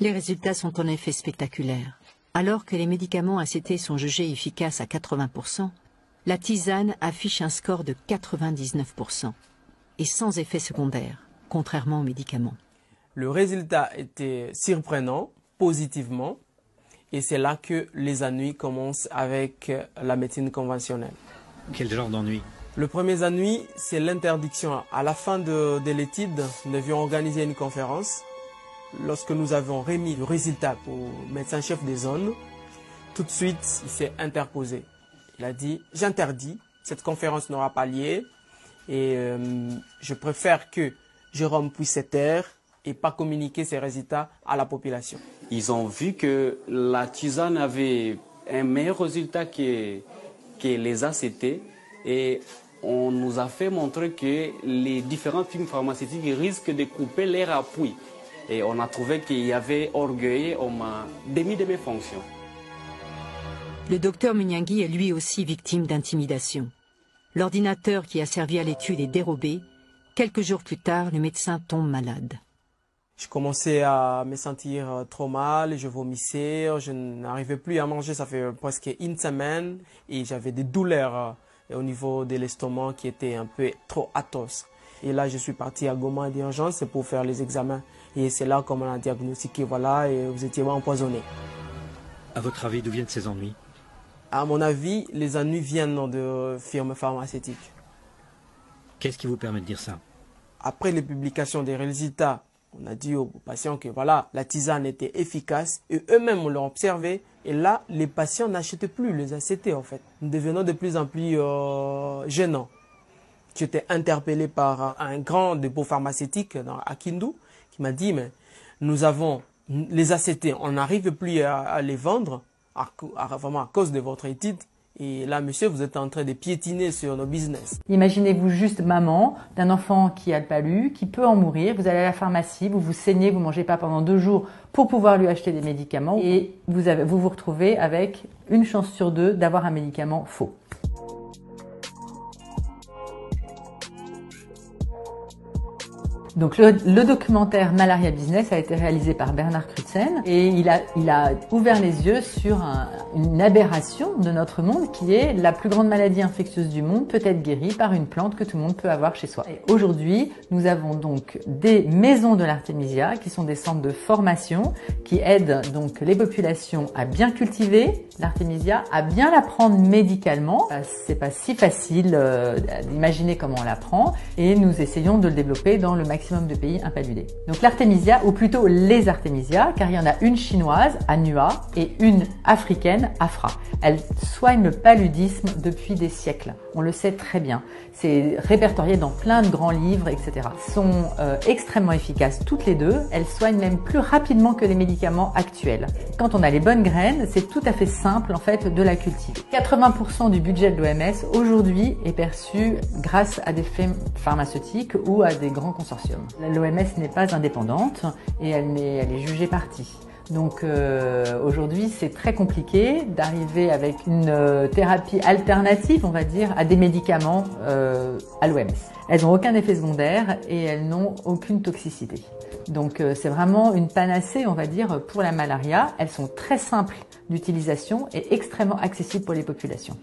Les résultats sont en effet spectaculaires. Alors que les médicaments ACT sont jugés efficaces à 80%, la tisane affiche un score de 99% et sans effet secondaire, contrairement aux médicaments. Le résultat était surprenant, positivement, et c'est là que les ennuis commencent avec la médecine conventionnelle. Quel genre d'ennui? Le premier ennui, c'est l'interdiction. À la fin de l'étude, nous devions organiser une conférence. Lorsque nous avons remis le résultat au médecin-chef des zones, tout de suite, il s'est interposé. Il a dit « J'interdis, cette conférence n'aura pas lieu et je préfère que Jérôme puisse se taire et pas communiquer ses résultats à la population. » Ils ont vu que la tisane avait un meilleur résultat que les ACT et on nous a fait montrer que les différentes firmes pharmaceutiques risquent de couper leur appui. Et on a trouvé qu'il y avait orgueil, on m'a démis de mes fonctions. Le docteur Munyangui est lui aussi victime d'intimidation. L'ordinateur qui a servi à l'étude est dérobé. Quelques jours plus tard, le médecin tombe malade. Je commençais à me sentir trop mal, je vomissais, je n'arrivais plus à manger, ça fait presque une semaine et j'avais des douleurs au niveau de l'estomac qui étaient un peu trop atroces. Et là, je suis parti à Goma d'urgence pour faire les examens. Et c'est là qu'on m'a diagnostiqué, voilà, et vous étiez empoisonné. À votre avis, d'où viennent ces ennuis? À mon avis, les ennuis viennent de firmes pharmaceutiques. Qu'est-ce qui vous permet de dire ça? Après les publications des résultats, on a dit aux patients que voilà, la tisane était efficace et eux-mêmes l'ont observé. Et là, les patients n'achètent plus les ACT en fait. Nous devenons de plus en plus gênants. J'étais interpellé par un grand dépôt pharmaceutique à Kindu qui m'a dit mais nous avons les ACT, on n'arrive plus à les vendre vraiment à cause de votre étude. Et là, monsieur, vous êtes en train de piétiner sur nos business. Imaginez-vous juste maman d'un enfant qui a le palu, qui peut en mourir. Vous allez à la pharmacie, vous vous saignez, vous ne mangez pas pendant 2 jours pour pouvoir lui acheter des médicaments. Et vous vous retrouvez avec une chance sur 2 d'avoir un médicament faux. Donc le documentaire Malaria Business a été réalisé par Bernard Crutzen et il a ouvert les yeux sur une aberration de notre monde qui est la plus grande maladie infectieuse du monde peut être guérie par une plante que tout le monde peut avoir chez soi. Et aujourd'hui, nous avons donc des maisons de l'artémisia qui sont des centres de formation qui aident donc les populations à bien cultiver l'artémisia, à bien la prendre médicalement. C'est pas si facile d'imaginer comment on la prend et nous essayons de le développer dans le maximum de pays impaludés. Donc l'artémisia, ou plutôt les artémisias, car il y en a une chinoise, Anua, et une africaine, Afra. Elles soignent le paludisme depuis des siècles. On le sait très bien. C'est répertorié dans plein de grands livres, etc. Elles sont extrêmement efficaces toutes les deux. Elles soignent même plus rapidement que les médicaments actuels. Quand on a les bonnes graines, c'est tout à fait simple en fait de la cultiver. 80% du budget de l'OMS aujourd'hui est perçu grâce à des firmes pharmaceutiques ou à des grands consortiums. L'OMS n'est pas indépendante et elle est jugée partie. Donc aujourd'hui, c'est très compliqué d'arriver avec une thérapie alternative, on va dire, à des médicaments à l'OMS. Elles n'ont aucun effet secondaire et elles n'ont aucune toxicité. Donc c'est vraiment une panacée, on va dire, pour la malaria. Elles sont très simples d'utilisation et extrêmement accessibles pour les populations.